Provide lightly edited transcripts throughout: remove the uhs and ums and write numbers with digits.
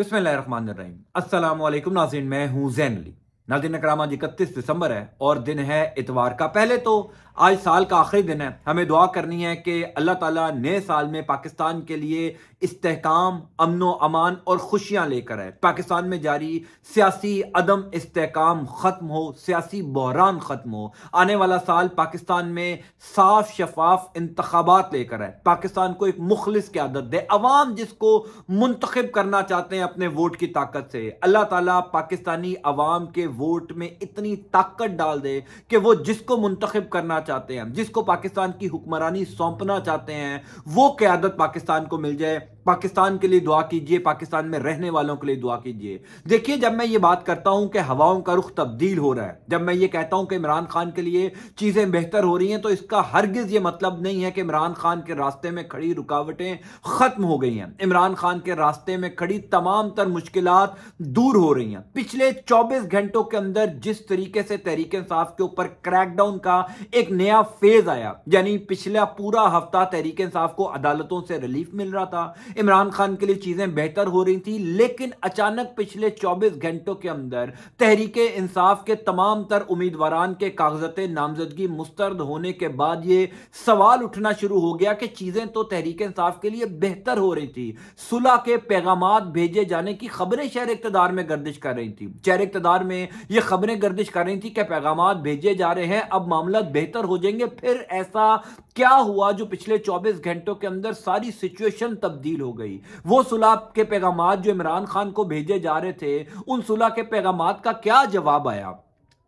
बिस्मिल्लाहिर्रहमानिर्रहीम। अस्सलाम वालेकुम नाज़रीन, मैं हूं ज़ैन अली। नाज़रीन कराम, आज 31 दिसंबर है और दिन है इतवार का। पहले तो आज साल का आखिरी दिन है, हमें दुआ करनी है कि अल्लाह ताला नए साल में पाकिस्तान के लिए इस्तेहकाम, अमनो अमान और खुशियां लेकर आए। पाकिस्तान में जारी सियासी अदम इस्तेहकाम खत्म हो, सियासी बहरान खत्म हो। आने वाला साल पाकिस्तान में साफ शफाफ इंतखाबात लेकर आए, पाकिस्तान को एक मुखलिस क़यादत दे, अवाम जिसको मुंतखब करना चाहते हैं अपने वोट की ताकत से। अल्लाह ताला पाकिस्तानी अवाम के वोट में इतनी ताकत डाल दे कि वो जिसको मुंतखब करना चाहते हैं, जिसको पाकिस्तान की हुक्मरानी सौंपना चाहते हैं, वो क़यादत पाकिस्तान को मिल जाए। पाकिस्तान के लिए दुआ कीजिए, पाकिस्तान में रहने वालों के लिए दुआ कीजिए। देखिए, जब मैं ये बात करता हूं कि हवाओं का रुख तब्दील हो रहा है, जब मैं ये कहता हूं कि इमरान खान के लिए चीजें बेहतर हो रही हैं, तो इसका हरगिज ये मतलब नहीं है कि इमरान खान के रास्ते में खड़ी रुकावटें खत्म हो गई हैं। इमरान खान के रास्ते में खड़ी तमाम तर मुश्किलात दूर हो रही हैं। पिछले 24 घंटों के अंदर जिस तरीके से तहरीक इंसाफ के ऊपर क्रैकडाउन का एक नया फेज आया, यानी पिछला पूरा हफ्ता तहरीक इंसाफ को अदालतों से रिलीफ मिल रहा था, इमरान खान के लिए चीजें बेहतर हो रही थी, लेकिन अचानक पिछले 24 घंटों के अंदर तहरीक इंसाफ के तमाम तर उम्मीदवारान के कागजात नामजदगी मुस्तरद होने के बाद यह सवाल उठना शुरू हो गया कि चीजें तो तहरीक इंसाफ के लिए बेहतर हो रही थी। सुलह के पैगामात भेजे जाने की खबरें शहर इक़्तिदार में गर्दिश कर रही थी, शहर इक़्तिदार में यह खबरें गर्दिश कर रही थी कि पैगामात भेजे जा रहे हैं, अब मामला बेहतर हो जाएंगे। फिर ऐसा क्या हुआ जो पिछले 24 घंटों के अंदर सारी सिचुएशन तब्दील हो गई? वो सुलह के पैगामात जो इमरान खान को भेजे जा रहे थे, उन सुलह के पैगामात का क्या जवाब आया?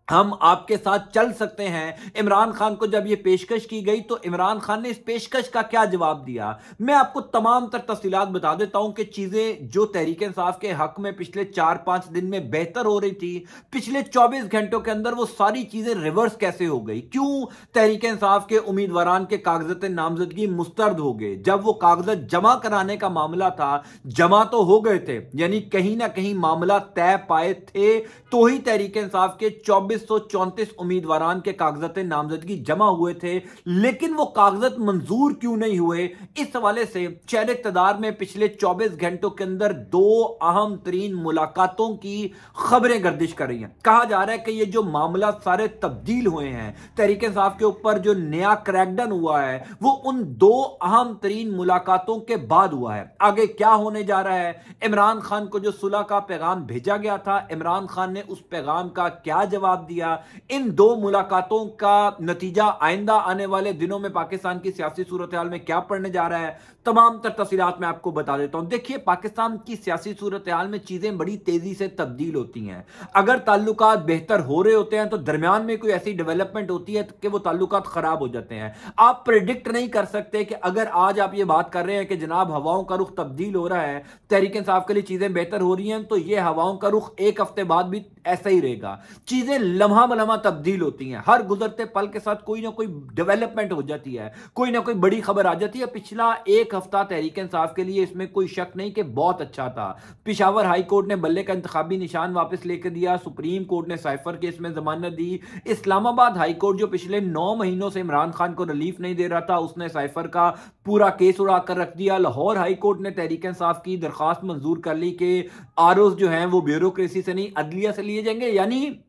हम आपके साथ चल सकते हैं। इमरान खान को जब यह पेशकश की गई तो इमरान खान ने इस पेशकश का क्या जवाब दिया? मैं आपको तमाम तर तफसीलात बता देता हूं कि चीजें जो तहरीक इंसाफ के हक में पिछले 4-5 दिन में बेहतर हो रही थी, पिछले 24 घंटों के अंदर वो सारी चीजें रिवर्स कैसे हो गई? क्यों तहरीक इंसाफ के उम्मीदवारान के कागजात नामजदगी मुस्तरद हो गए? जब वो कागजात जमा कराने का मामला था, जमा तो हो गए थे, यानी कहीं ना कहीं मामला तय पाए थे, तो ही तहरीक इंसाफ के 2434 उम्मीदवारान के कागजात नामजदगी जमा हुए थे, लेकिन वो कागजात मंजूर क्यों नहीं हुए? इस हवाले से शहर इक़्तिदार में पिछले 24 घंटों के अंदर 2 अहम तरीन मुलाकातों की खबरें गर्दिश कर रही हैं। कहा जा रहा है कि ये जो मामला सारे तब्दील हुए हैं, तहरीक इंसाफ के ऊपर जो नया क्रैकडाउन हुआ है, वो उन 2 अहम तरीन मुलाकातों के बाद हुआ है। आगे क्या होने जा रहा है? इमरान खान को जो सुलह का पैगाम भेजा गया था, इमरान खान ने उस पैगाम का क्या जवाब दिया? इन 2 मुलाकातों का नतीजा आइंदा आने वाले दिनों में पाकिस्तान की सियासी सूरत हाल में क्या पड़ने जा रहा है, तमाम तर तफसीलात मैं आपको बता देता हूं। देखिए, पाकिस्तान की सियासी सूरत हाल में चीजें बड़ी तेजी से तब्दील होती हैं। अगर ताल्लुकात बेहतर हो रहे होते हैं तो दरमियान में कोई ऐसी डेवलपमेंट होती है कि वो ताल्लुकात खराब हो जाते हैं। आप प्रिडिक्ट नहीं कर सकते कि अगर आज आप ये बात कर रहे हैं कि जनाब हवाओं का रुख तब्दील हो रहा है, तहरीक इंसाफ के लिए चीजें बेहतर हो रही हैं, तो ये हवाओं का रुख एक हफ्ते बाद भी ऐसा ही रहेगा। चीजें लम्हा बलम्हा तब्दील होती हैं, हर गुजरते पल के साथ कोई ना कोई डेवलपमेंट हो जाती है, कोई ना कोई बड़ी खबर आ जाती है। पिछला एक हफ्ता तहरीक इंसाफ के लिए, इसमें कोई शक नहीं कि बहुत अच्छा था। पिशावर हाई कोर्ट ने बल्ले का इंतखाबी निशान वापस लेकर दिया, सुप्रीम कोर्ट ने साइफर केस में जमानत दी, इस्लामाबाद हाई कोर्ट जो पिछले 9 महीनों से इमरान खान को रिलीफ नहीं दे रहा था, उसने साइफर का पूरा केस उड़ाकर रख दिया। लाहौर हाई कोर्ट ने तहरीक इंसाफ की दरखास्त मंजूर कर ली कि आरओज जो हैं वो ब्यूरोक्रेसी से नहीं अदलिया से लिए जाएंगे, यानी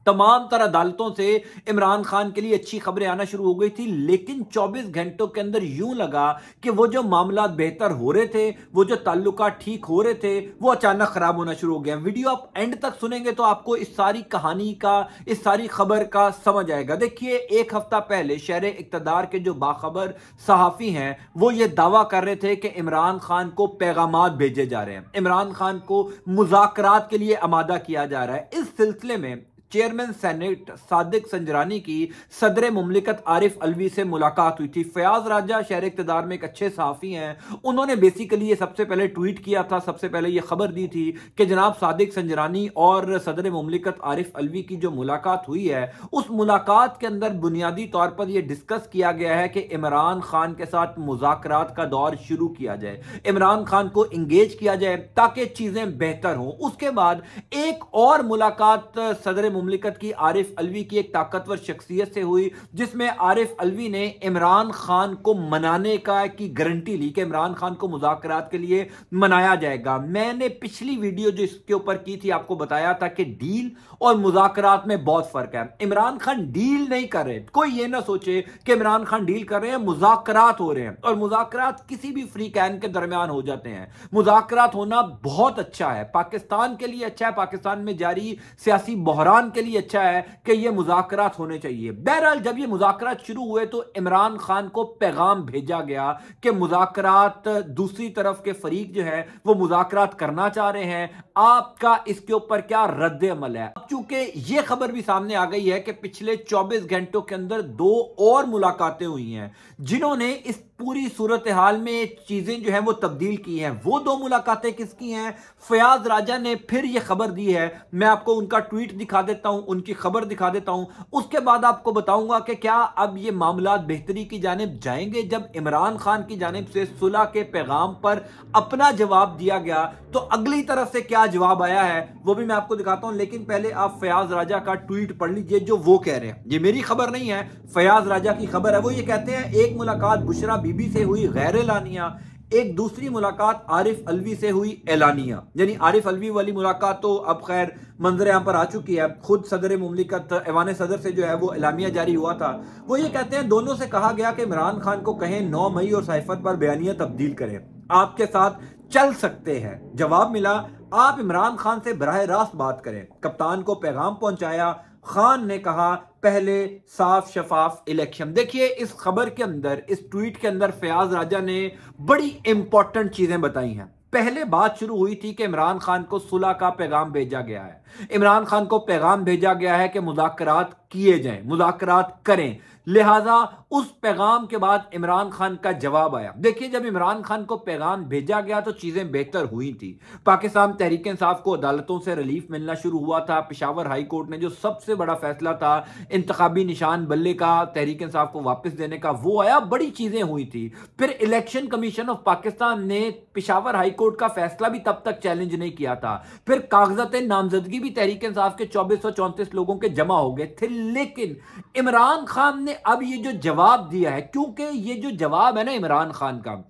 तमाम तरह अदालतों से इमरान खान के लिए अच्छी खबरें आना शुरू हो गई थी। लेकिन 24 घंटों के अंदर यूं लगा कि वो जो मामला बेहतर हो रहे थे, वो जो ताल्लुकात ठीक हो रहे थे, वो अचानक खराब होना शुरू हो गया। वीडियो आप एंड तक सुनेंगे तो आपको इस सारी कहानी का, इस सारी खबर का समझ आएगा। देखिए, एक हफ्ता पहले शहर इक़्तिदार के जो बाखबर सहाफी हैं, वो ये दावा कर रहे थे कि इमरान खान को पैगामात भेजे जा रहे हैं, इमरान खान को मुज़ाकरात के लिए आमादा किया जा रहा है। इस सिलसिले में चेयरमैन सेनेट सादिक संजरानी की सदर मुमलिकत आरिफ अलवी से मुलाकात हुई थी। फयाज राजा शहर इक़्तिदार में एक अच्छे सहाफ़ी हैं, उन्होंने बेसिकली ये सबसे पहले ट्वीट किया था, सबसे पहले ये खबर दी थी कि जनाब सादिक संजरानी और सदर मुमलिकत आरिफ अलवी की जो मुलाकात हुई है, उस मुलाकात के अंदर बुनियादी तौर पर यह डिस्कस किया गया है कि इमरान खान के साथ मुज़ाकरात का दौर शुरू किया जाए, इमरान खान को इंगेज किया जाए ताकि चीज़ें बेहतर हों। उसके बाद एक और मुलाकात सदर मुमलिकत की आरिफ अलवी की एक ताकतवर शख्सियत से हुई, जिसमें आरिफ अलवी ने इमरान खान को मनाने की गारंटी ली कि इमरान खान को मुज़ाकरात के लिए मनाया जाएगा। मैंने पिछली वीडियो जो इसके ऊपर की थी आपको बताया था कि डील और मुज़ाकरात में बहुत फर्क है। इमरान खान डील नहीं कर रहे, कोई ये ना सोचे कि इमरान खान डील कर रहे हैं, मुज़ाकरात हो रहे हैं। और मुज़ाकरात किसी भी फ्री कैन के दरमियान हो जाते हैं। मुज़ाकरात होना बहुत अच्छा है, पाकिस्तान के लिए अच्छा है, पाकिस्तान में जारी सियासी बहरान के लिए अच्छा है कि ये मुज़ाकरात होने चाहिए। बहरहाल जब ये मुज़ाकरात शुरू हुए तो इमरान खान को पैगाम भेजा गया कि मुज़ाकरात, दूसरी तरफ के फरीक जो है वो मुज़ाकरात करना चाह रहे हैं, आपका इसके ऊपर क्या रद्द अमल है। चूंकि ये खबर भी सामने आ गई है कि पिछले 24 घंटों के अंदर 2 और मुलाकातें हुई हैं जिन्होंने इस पूरी सूरत हाल में चीजें जो है वो तब्दील की हैं। वो 2 मुलाकातें किसकी हैं? फयाज राजा ने फिर ये खबर दी है। मैं आपको उनका ट्वीट दिखा देता हूं, उनकी खबर दिखा देता हूं, उसके बाद आपको बताऊंगा कि क्या अब ये मामला बेहतरी की जानिब जाएंगे। जब इमरान खान की जानिब से सुलह के पैगाम पर अपना जवाब दिया गया तो अगली तरफ से क्या जवाब आया है वो भी मैं आपको दिखाता हूं। लेकिन पहले आप फयाज राजा का ट्वीट पढ़ लीजिए जो वो कह रहे हैं। ये मेरी खबर नहीं है, फयाज राजा की खबर है। वो ये कहते हैं, एक मुलाकात बुशरा बीबी से हुई गैर एलानिया, एक दूसरी मुलाकात आरिफ अलवी से हुई एलानिया। यानी आरिफ अलवी वाली मुलाकात तो अब खैर मंजर यहां पर आ चुकी है। खुद सदर मुमलिकत ऐवान सदर से जो है वो एलामिया जारी हुआ था। वो ये कहते हैं, दोनों से कहा गया कि इमरान खान को कहें 9 मई और साइफर पर बयानिया तब्दील करें, आपके साथ चल सकते हैं। जवाब मिला, आप इमरान खान से बराह रास्त बात करें। कप्तान को पैगाम पहुंचाया, खान ने कहा पहले साफ शफाफ इलेक्शन। देखिए इस खबर के अंदर, इस ट्वीट के अंदर फयाज राजा ने बड़ी इंपॉर्टेंट चीजें बताई हैं। पहले बात शुरू हुई थी कि इमरान खान को सुलह का पैगाम भेजा गया है, इमरान खान को पैगाम भेजा गया है कि मुज़ाकरात किए जाएं, मुज़ाकरात करें। लिहाजा उस पैगाम के बाद इमरान खान का जवाब आया। देखिए जब इमरान खान को पैगाम भेजा गया तो चीजें बेहतर हुई थी। पाकिस्तान तहरीक इंसाफ को अदालतों से रिलीफ मिलना शुरू हुआ था। पेशावर हाई कोर्ट ने जो सबसे बड़ा फैसला था इंतखाबी निशान बल्ले का तहरीक इंसाफ को वापस देने का, वो आया, बड़ी चीजें हुई थी। फिर इलेक्शन कमीशन ऑफ पाकिस्तान ने पेशावर हाई कोर्ट का फैसला भी तब तक चैलेंज नहीं किया था। फिर कागजात नामजदगी भी तहरीक इंसाफ के 2434 लोगों के जमा हो गए थे। लेकिन इमरान खान ने अब ये जो जवाब दिया है, क्योंकि ये जो जवाब है ना इमरान खान का,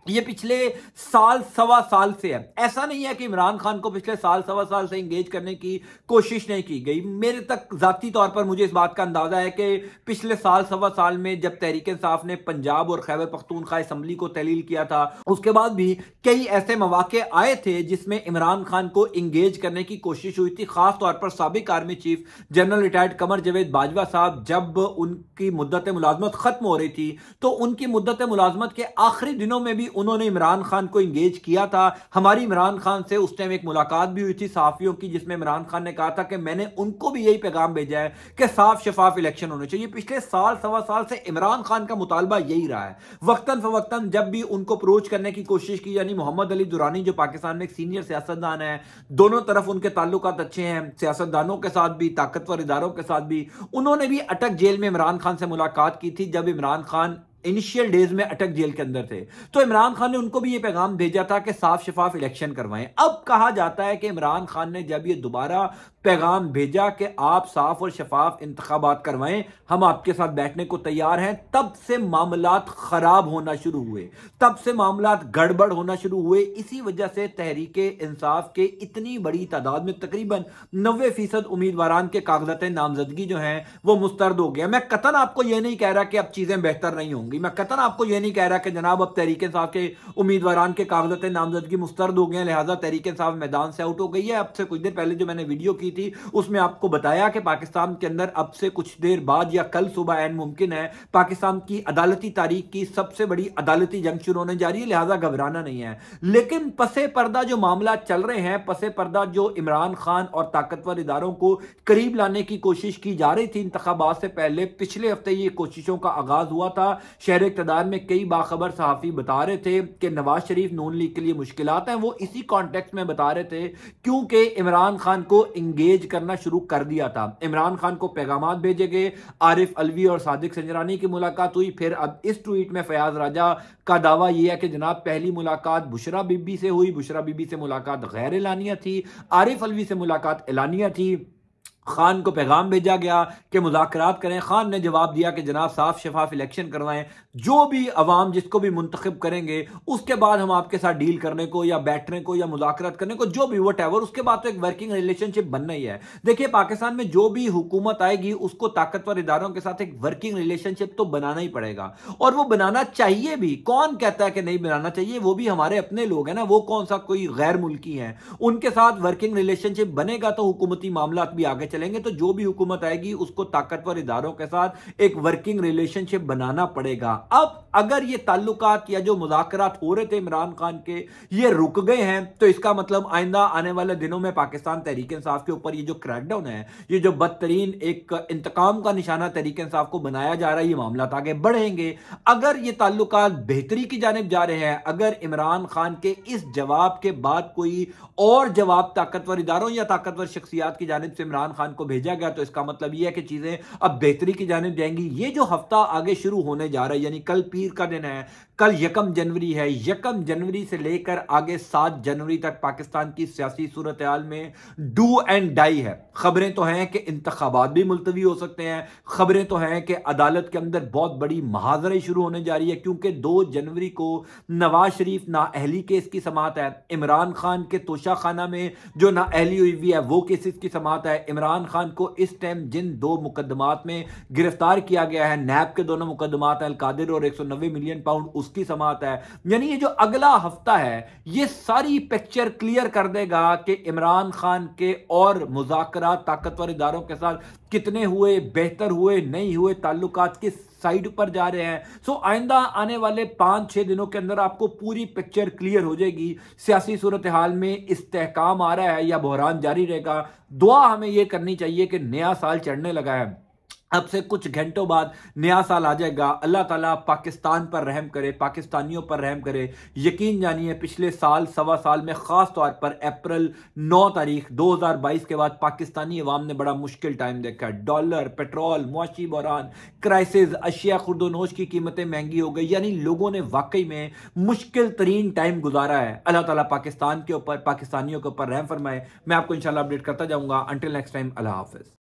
ये पिछले साल सवा साल से है। ऐसा नहीं है कि इमरान खान को पिछले साल सवा साल से इंगेज करने की कोशिश नहीं की गई। मेरे तक जाती तौर पर मुझे इस बात का अंदाजा है कि पिछले साल सवा साल में जब तहरीक इंसाफ ने पंजाब और खैबर पख्तूनख्वा असम्बली को तहलील किया था, उसके बाद भी कई ऐसे मौके आए थे जिसमें इमरान खान को इंगेज करने की कोशिश हुई थी। खास तौर पर साबिक army chief general retired Qamar Javed Bajwa साहब, जब उनकी मुद्दत मुलाजमत खत्म हो रही थी तो उनकी मुद्दत मुलाजमत के आखिरी दिनों में भी उन्होंने इमरान खान को इंगेज किया था। हमारी इमरान खान से उस टाइम एक मुलाकात भी हुई थी सहाफियों की, जिसमें इमरान खान ने कहा था कि मैंने उनको भी यही पैगाम भेजा है कि साफ शफाफ इलेक्शन होने चाहिए। पिछले साल सवा साल से इमरान खान का मुतालबा यही रहा है। वक्तन फवक्तन जब भी उनको अप्रोच करने की कोशिश की, यानी मोहम्मद अली दुरानी जो पाकिस्तान में एक सीनियर सियासतदान है, दोनों तरफ उनके ताल्लुकात अच्छे हैं, सियासतदानों के साथ भी, ताकतवर इदारों के साथ भी, उन्होंने भी अटक जेल में इमरान खान से मुलाकात की थी जब इमरान खान इनिशियल डेज में अटक जेल के अंदर थे। तो इमरान खान ने उनको भी ये पैगाम भेजा था कि साफ शफाफ इलेक्शन करवाएं। अब कहा जाता है कि इमरान खान ने जब ये दोबारा पैगाम भेजा कि आप साफ और शफाफ इंतखाबात करवाएं, हम आपके साथ बैठने को तैयार हैं, तब से मामलात खराब होना शुरू हुए, तब से मामलात गड़बड़ होना शुरू हुए। इसी वजह से तहरीक इंसाफ के इतनी बड़ी तादाद में तकरीबन 90% उम्मीदवारान के कागजात नामजदगी जो हैं वो मुस्तरद हो गया। मैं कतन आपको यह नहीं कह रहा कि अब चीजें बेहतर नहीं होंगी, मैं कतन आपको यह नहीं कह रहा कि जनाब अब तहरीक इंसाफ के उम्मीदवारान के कागजात नामजदगी मुस्तरद हो गए, लिहाजा तहरीक इंसाफ मैदान से आउट हो गई है। अब से कुछ देर पहले जो मैंने वीडियो की थी उसमें आपको बताया कि पाकिस्तान के अंदर अब से कुछ देर बाद या कल सुबह ऐन मुमकिन है पाकिस्तान की अदालती तारीख की सबसे बड़ी अदालती जंग शुरू होने जा रही है, लिहाजा घबराना नहीं है। लेकिन पसे पर्दा जो मामला चल रहे हैं, पसे पर्दा जो इमरान खान और ताकतवर इदारों को करीब लाने की कोशिश की जा रही थी इंतखाबात से पहले, पिछले हफ्ते ये कोशिशों का आगाज हुआ था। शहर इक़्तिदार में कई बाखबर सहाफ़ी बता रहे थे कि नवाज शरीफ नून लीग के लिए मुश्किलात हैं। वो इसी कॉन्टेक्स्ट में बता रहे थे क्योंकि इमरान खान को इंगेज करना शुरू कर दिया था। इमरान खान को पैगामात भेजे गए, आरिफ अलवी और सादिक संजरानी की मुलाकात हुई। फिर अब इस ट्वीट में फयाज राजा का दावा यह है कि जनाब पहली मुलाकात बुशरा बीबी से हुई, बुशरा बीबी से मुलाकात गैर एलानिया थी, आरिफ अलवी से मुलाकात एलानिया थी। खान को पैगाम भेजा गया कि मुज़ाकरात करें। खान ने जवाब दिया कि जनाब साफ शफाफ इलेक्शन करवाएं, जो भी अवाम जिसको भी मुंतखब करेंगे उसके बाद हम आपके साथ डील करने को या बैठने को या मुज़ाकरात करने को, जो भी वट एवर, उसके बाद तो एक वर्किंग रिलेशनशिप बनना ही है। देखिए पाकिस्तान में जो भी हुकूमत आएगी उसको ताकतवर इदारों के साथ एक वर्किंग रिलेशनशिप तो बनाना ही पड़ेगा, और वो बनाना चाहिए भी। कौन कहता है कि नहीं बनाना चाहिए? वो भी हमारे अपने लोग हैं ना, वो कौन सा कोई गैर मुल्की हैं। उनके साथ वर्किंग रिलेशनशिप बनेगा तो हुकूमती मामला भी आगे चलेंगे। तो जो भी हुकूमत आएगी उसको ताकतवर इदारों के साथ एक वर्किंग रिलेशनशिप बनाना पड़ेगा। अब अगर ये ताल्लुकात या जो मुज़ाकरात हो रहे थे इमरान खान के, ये रुक गए हैं, तो इसका मतलब आइंदा आने वाले दिनों में पाकिस्तान तहरीक इंसाफ के ऊपर ये जो क्रैकडाउन है, ये जो बदतरीन एक इंतकाम का निशाना तहरीक इंसाफ को बनाया जा रहा है, ये मामला आगे बढ़ेंगे। अगर ये ताल्लुकात बेहतरी की जानिब जा रहे हैं, अगर इमरान खान के इस जवाब के बाद कोई और जवाब ताकतवर इदारों या ताकतवर शख्सियात की जानिब से इमरान खान को भेजा गया, तो इसका मतलब यह है कि चीजें अब बेहतरी की जानिब जाएंगी। ये जो हफ्ता आगे शुरू होने जा रहा है, यानी कल पीर का दिन है, कल 1 जनवरी है, 1 जनवरी से लेकर आगे 7 जनवरी तक पाकिस्तान की सियासी सूरत हाल में डू एंड डाई है। खबरें तो हैं कि इंतखाबात भी मुलतवी हो सकते हैं, खबरें तो हैं कि अदालत के अंदर बहुत बड़ी महाजरी शुरू होने जा रही है, क्योंकि 2 जनवरी को नवाज शरीफ नाअहली केस की समाअत है, इमरान खान के तोशा खाना में जो नाअहली हुई हुई है वो केसेस की समाअत है। इमरान खान को इस टाइम जिन 2 मुकदमात में गिरफ्तार किया गया है, नैब के दोनों मुकदमात हैं, अलकादिर और 190 मिलियन पाउंड, उसकी समाअत है। यानी ये जो अगला हफ्ता है ये सारी पिक्चर क्लियर कर देगा कि इमरान खान के और मुज़ाकरात ताकतवर इदारों के साथ कितने हुए, बेहतर हुए, नहीं हुए, ताल्लुकात किस साइड पर जा रहे हैं। सो आइंदा आने वाले 5-6 दिनों के अंदर आपको पूरी पिक्चर क्लियर हो जाएगी। सियासी सूरत हाल में इस्तेहकाम आ रहा है या बहरान जारी रहेगा। दुआ हमें यह करनी चाहिए कि नया साल चढ़ने लगा है, अब से कुछ घंटों बाद नया साल आ जाएगा। अल्लाह ताला पाकिस्तान पर रहम करे, पाकिस्तानियों पर रहम करे। यकीन जानिए पिछले साल सवा साल में ख़ास तौर पर अप्रैल 9 तारीख 2022 के बाद पाकिस्तानी अवाम ने बड़ा मुश्किल टाइम देखा। डॉलर, पेट्रोल, मुआशी बहरान, क्राइसिस, अशिया खुर्दोनोश की कीमतें महंगी हो गई, यानी लोगों ने वाकई में मुश्किल तरीन टाइम गुजारा है। अल्लाह ताला पाकिस्तान के ऊपर, पाकिस्तानियों के ऊपर रहम फरमाए। मैं आपको इंशाल्लाह अपडेट करता जाऊंगा। अंटिल नेक्स्ट टाइम, अल्लाह हाफिज़।